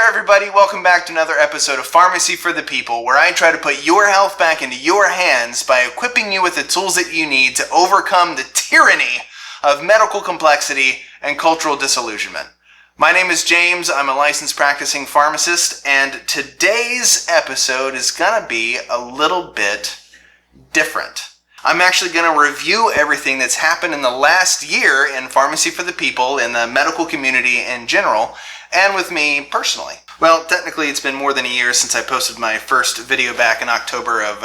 everybody, welcome back to another episode of Pharmacy for the People, where I try to put your health back into your hands by equipping you with the tools that you need to overcome the tyranny of medical complexity and cultural disillusionment. My name is James, I'm a licensed practicing pharmacist, and today's episode is gonna be a little bit different. I'm actually going to review everything that's happened in the last year in Pharmacy for the People, in the medical community in general, and with me personally. Well, technically it's been more than a year since I posted my first video back in October of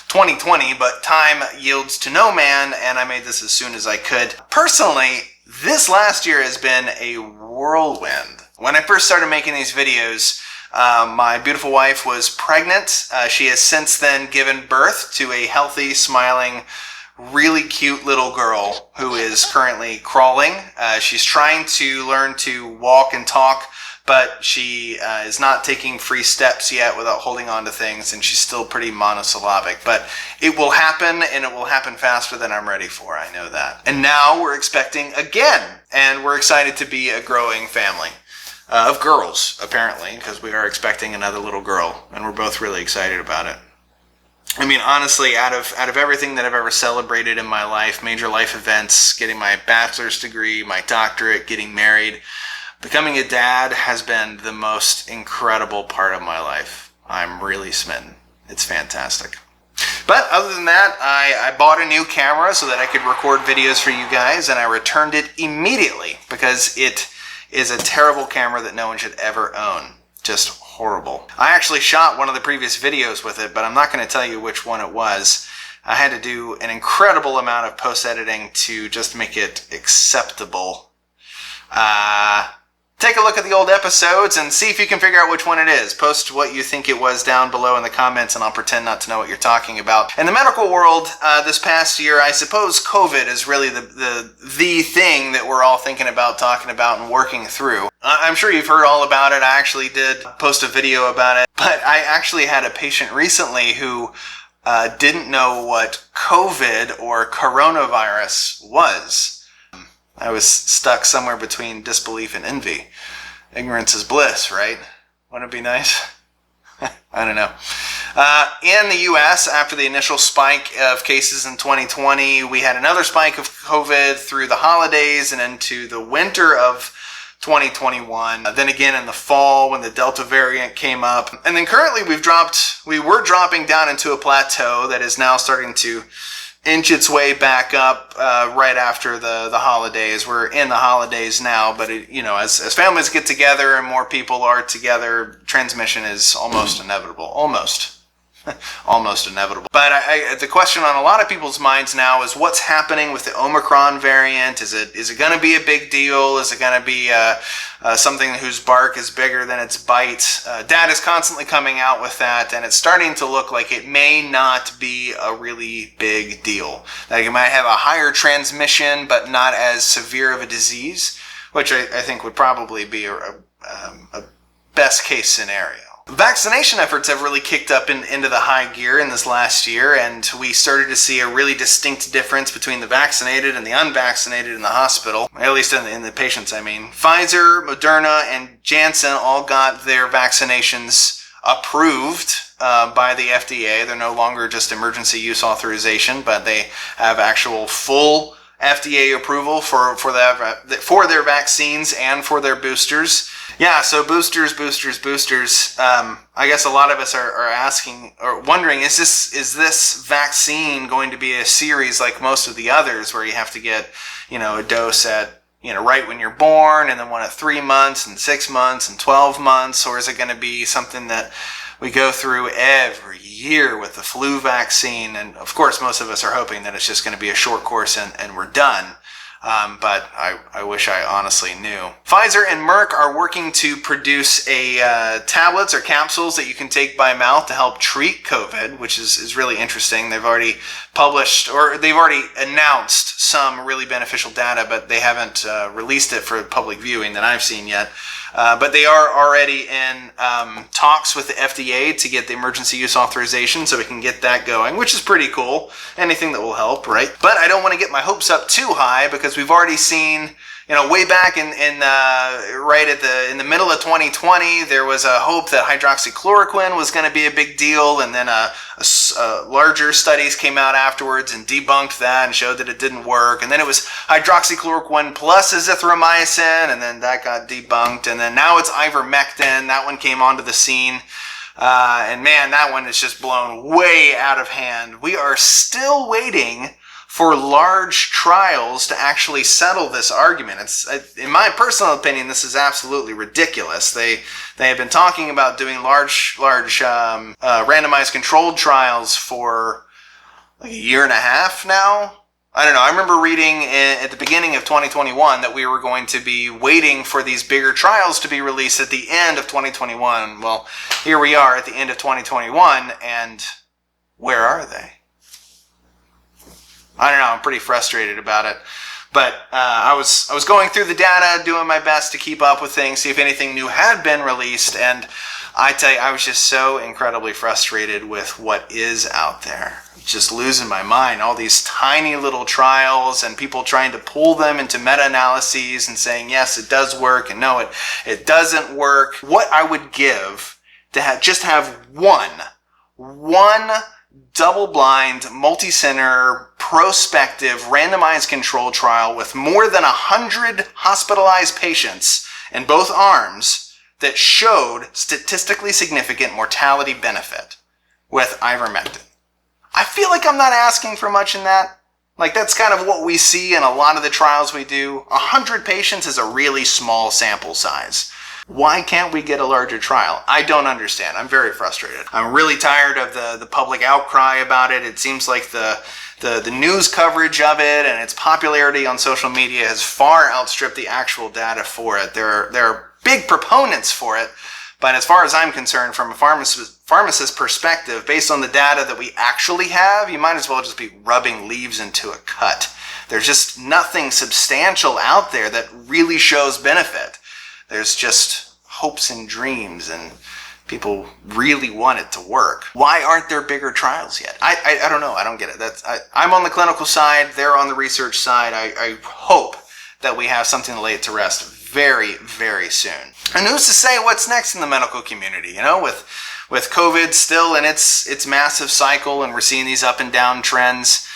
2020, but time yields to no man, and I made this as soon as I could. Personally, this last year has been a whirlwind. When I first started making these videos, my beautiful wife was pregnant. She has since then given birth to a healthy, smiling, really cute little girl who is currently crawling. She's trying to learn to walk and talk, but she is not taking free steps yet without holding on to things, and she's still pretty monosyllabic. But it will happen, and it will happen faster than I'm ready for. I know that. And now we're expecting again, and we're excited to be a growing family. Of girls, apparently, because we are expecting another little girl, and we're both really excited about it. I mean, honestly, out of everything that I've ever celebrated in my life, major life events, getting my bachelor's degree, my doctorate, getting married, becoming a dad has been the most incredible part of my life. I'm really smitten. It's fantastic. But other than that, I bought a new camera so that I could record videos for you guys, and I returned it immediately because it is a terrible camera that no one should ever own. Just horrible. I actually shot one of the previous videos with it, but I'm not going to tell you which one it was. I had to do an incredible amount of post-editing to just make it acceptable. Take a look at the old episodes and see if you can figure out which one it is. Post what you think it was down below in the comments, and I'll pretend not to know what you're talking about. In the medical world, this past year, I suppose COVID is really the thing that we're all thinking about, talking about, and working through. I'm sure you've heard all about it. I actually did post a video about it. But I actually had a patient recently who didn't know what COVID or coronavirus was. I was stuck somewhere between disbelief and envy. Ignorance is bliss, right? Wouldn't it be nice? I don't know. In the U.S., after the initial spike of cases in 2020, we had another spike of COVID through the holidays and into the winter of 2021. Then again in the fall when the Delta variant came up. And then currently we were dropping down into a plateau that is now starting to inch its way back up right after the holidays. We're in the holidays now, but as families get together and more people are together, transmission is almost inevitable. Almost inevitable. But the question on a lot of people's minds now is what's happening with the Omicron variant? Is it going to be a big deal? Is it going to be something whose bark is bigger than its bite? Data is constantly coming out with that, and it's starting to look like it may not be a really big deal. That you might have a higher transmission, but not as severe of a disease, which I think would probably be a best case scenario. Vaccination efforts have really kicked up into the high gear in this last year, and we started to see a really distinct difference between the vaccinated and the unvaccinated in the hospital, at least in the patients, I mean. Pfizer, Moderna, and Janssen all got their vaccinations approved by the FDA. They're no longer just emergency use authorization, but they have actual full FDA approval for their vaccines and for their boosters. Yeah, so boosters. I guess a lot of us are asking or wondering, is this vaccine going to be a series like most of the others where you have to get, a dose at, right when you're born, and then one at 3 months and 6 months and 12 months, or is it going to be something that we go through every year with the flu vaccine? And of course, most of us are hoping that it's just going to be a short course and we're done. But I wish I honestly knew. Pfizer and Merck are working to produce tablets or capsules that you can take by mouth to help treat COVID, which is really interesting. They've already published, or they've already announced some really beneficial data, but they haven't released it for public viewing that I've seen yet. But they are already in talks with the FDA to get the emergency use authorization so we can get that going, which is pretty cool. Anything that will help, right? But I don't want to get my hopes up too high because we've already seen way back in right in the middle of 2020, there was a hope that hydroxychloroquine was going to be a big deal, and then larger studies came out afterwards and debunked that and showed that it didn't work. And then it was hydroxychloroquine plus azithromycin, and then that got debunked. And then now it's ivermectin. That one came onto the scene. And man, that one is just blown way out of hand. We are still waiting for large trials to actually settle this argument. In my personal opinion, this is absolutely ridiculous. They have been talking about doing large randomized controlled trials for like a year and a half now. I don't know. I remember reading at the beginning of 2021 that we were going to be waiting for these bigger trials to be released at the end of 2021. Well, here we are at the end of 2021, and where are they? I don't know. I'm pretty frustrated about it. But I was going through the data, doing my best to keep up with things, see if anything new had been released, and I tell you, I was just so incredibly frustrated with what is out there. Just losing my mind. All these tiny little trials and people trying to pull them into meta-analyses and saying, yes, it does work, and no, it doesn't work. What I would give to have one double-blind, multi-center, prospective, randomized control trial with more than 100 hospitalized patients in both arms that showed statistically significant mortality benefit with ivermectin. I feel like I'm not asking for much in that. Like, that's kind of what we see in a lot of the trials we do. 100 patients is a really small sample size. Why can't we get a larger trial? I don't understand. I'm very frustrated. I'm really tired of the public outcry about it. It seems like the news coverage of it and its popularity on social media has far outstripped the actual data for it. There are big proponents for it, but as far as I'm concerned, from a pharmacist perspective, based on the data that we actually have, you might as well just be rubbing leaves into a cut. There's just nothing substantial out there that really shows benefit. There's just hopes and dreams, and people really want it to work. Why aren't there bigger trials yet? I don't know. I don't get it. I'm on the clinical side. They're on the research side. I hope that we have something to lay it to rest very, very soon. And who's to say what's next in the medical community? With COVID still in its massive cycle, and we're seeing these up and down trends,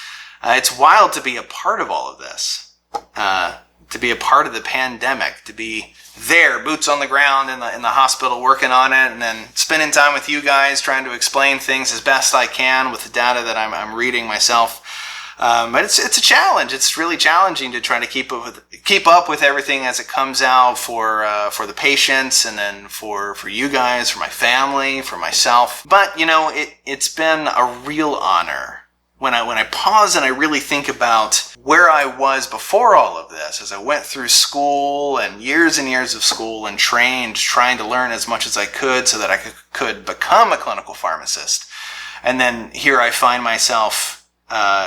it's wild to be a part of all of this. To be a part of the pandemic, to be there, boots on the ground in the hospital working on it, and then spending time with you guys trying to explain things as best I can with the data that I'm reading myself. But it's a challenge. It's really challenging to try to keep up with everything as it comes out for the patients, and then for you guys, for my family, for myself. But it's been a real honor when I pause and I really think about where I was before all of this, as I went through school and years of school and trained, trying to learn as much as I could so that I could become a clinical pharmacist. And then here I find myself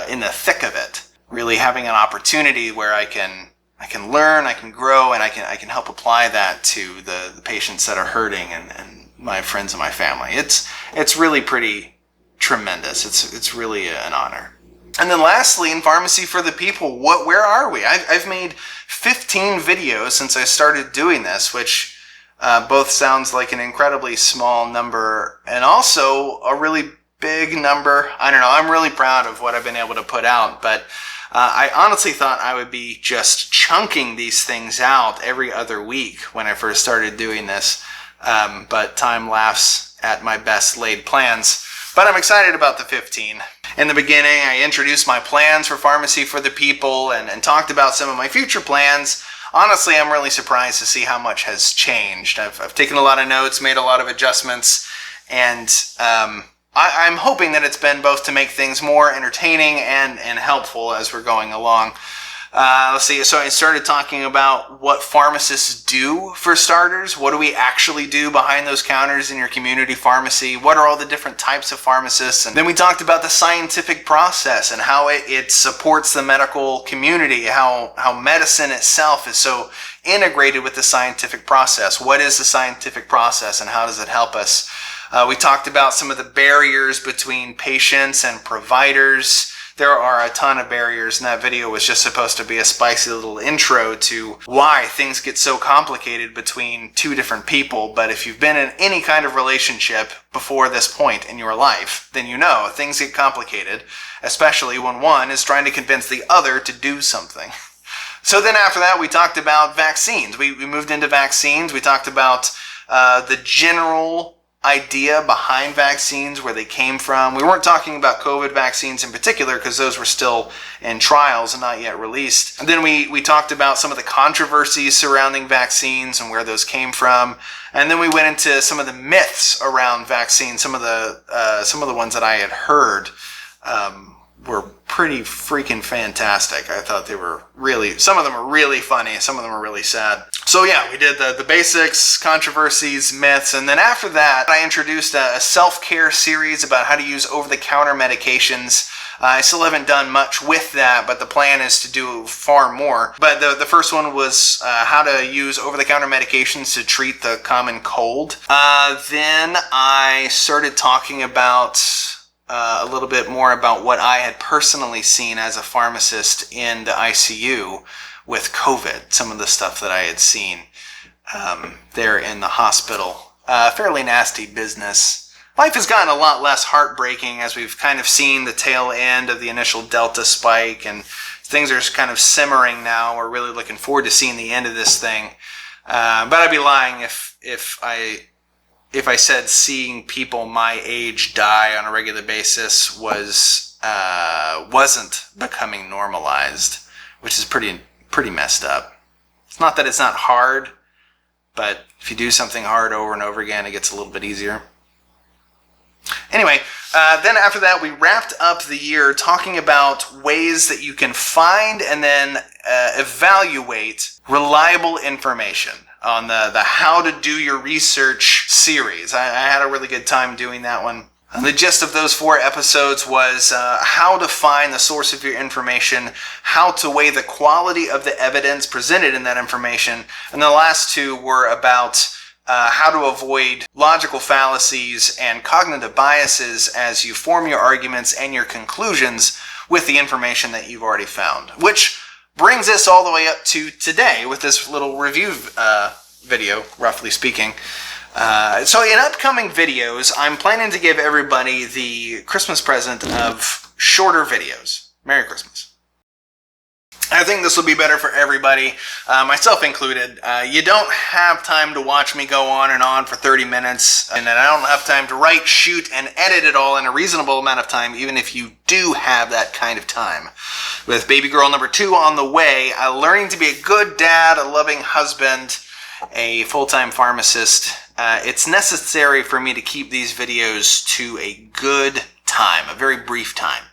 in the thick of it, really having an opportunity where I can learn, I can grow, and I can help apply that to the patients that are hurting and my friends and my family. It's really pretty tremendous. It's really an honor. And then lastly, in Pharmacy for the People, where are we? I've made 15 videos since I started doing this, which both sounds like an incredibly small number and also a really big number. I don't know. I'm really proud of what I've been able to put out, but I honestly thought I would be just chunking these things out every other week when I first started doing this. But time laughs at my best laid plans. But I'm excited about the 15. In the beginning, I introduced my plans for Pharmacy for the People and talked about some of my future plans. Honestly, I'm really surprised to see how much has changed. I've taken a lot of notes, made a lot of adjustments, and I'm hoping that it's been both to make things more entertaining and helpful as we're going along. Let's see, so I started talking about what pharmacists do for starters. What do we actually do behind those counters in your community pharmacy? What are all the different types of pharmacists? And then we talked about the scientific process and how it supports the medical community, how medicine itself is so integrated with the scientific process. What is the scientific process and how does it help us? We talked about some of the barriers between patients and providers. there are a ton of barriers, and that video was just supposed to be a spicy little intro to why things get so complicated between two different people. But if you've been in any kind of relationship before this point in your life, then you know things get complicated, especially when one is trying to convince the other to do something. So then after that, we talked about vaccines. We moved into vaccines. We talked about the general idea behind vaccines, where they came from. We weren't talking about COVID vaccines in particular because those were still in trials and not yet released. And then we talked about some of the controversies surrounding vaccines and where those came from. And then we went into some of the myths around vaccines. Some of the ones that I had heard were pretty freaking fantastic. I thought they were really, some of them are really funny, some of them are really sad. So yeah, we did the basics, controversies, myths, and then after that, I introduced a self-care series about how to use over-the-counter medications. I still haven't done much with that, but the plan is to do far more. But the first one was how to use over-the-counter medications to treat the common cold. Then I started talking about a little bit more about what I had personally seen as a pharmacist in the ICU with COVID, some of the stuff that I had seen there in the hospital. Fairly nasty business. Life has gotten a lot less heartbreaking as we've kind of seen the tail end of the initial Delta spike, and things are kind of simmering now. We're really looking forward to seeing the end of this thing. But I'd be lying if I said seeing people my age die on a regular basis wasn't becoming normalized, which is pretty messed up. It's not that it's not hard, but if you do something hard over and over again, it gets a little bit easier. Anyway, then after that, we wrapped up the year talking about ways that you can find and then evaluate reliable information on the How to Do Your Research series. I had a really good time doing that one. And the gist of those 4 episodes was how to find the source of your information, how to weigh the quality of the evidence presented in that information, and the last 2 were about how to avoid logical fallacies and cognitive biases as you form your arguments and your conclusions with the information that you've already found. Which brings us all the way up to today with this little review video, roughly speaking. So in upcoming videos, I'm planning to give everybody the Christmas present of shorter videos. Merry Christmas. I think this will be better for everybody, myself included. You don't have time to watch me go on and on for 30 minutes, and then I don't have time to write, shoot, and edit it all in a reasonable amount of time, even if you do have that kind of time. With baby girl number 2 on the way, learning to be a good dad, a loving husband, a full-time pharmacist, it's necessary for me to keep these videos to a good time, a very brief time.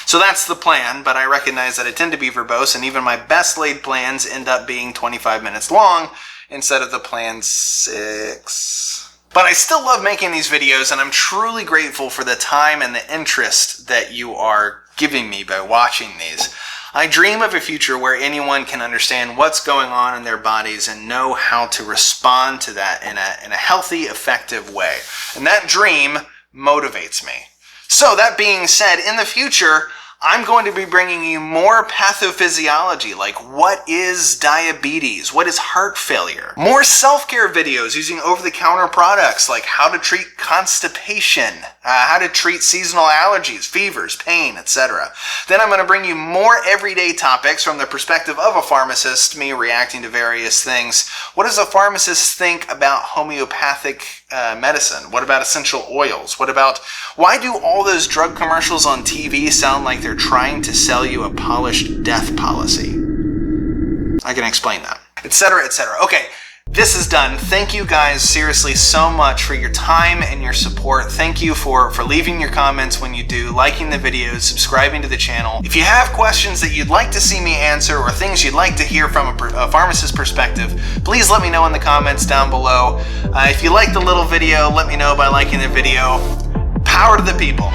So that's the plan, but I recognize that I tend to be verbose, and even my best laid plans end up being 25 minutes long instead of the planned 6. But I still love making these videos, and I'm truly grateful for the time and the interest that you are giving me by watching these. I dream of a future where anyone can understand what's going on in their bodies and know how to respond to that in a healthy, effective way. And that dream motivates me. So that being said, in the future, I'm going to be bringing you more pathophysiology, like what is diabetes, what is heart failure, more self-care videos using over-the-counter products like how to treat constipation, how to treat seasonal allergies, fevers, pain, etc. Then I'm going to bring you more everyday topics from the perspective of a pharmacist, me reacting to various things. What does a pharmacist think about homeopathic medicine? What about essential oils? What about, why do all those drug commercials on TV sound like they're trying to sell you a polished death policy? I can explain that, etc., etc. Okay, this is done. Thank you guys seriously so much for your time and your support. Thank you for leaving your comments when you do, liking the videos, subscribing to the channel. If you have questions that you'd like to see me answer or things you'd like to hear from a pharmacist perspective, please let me know in the comments down below. If you liked the little video, let me know by liking the video. Power to the people.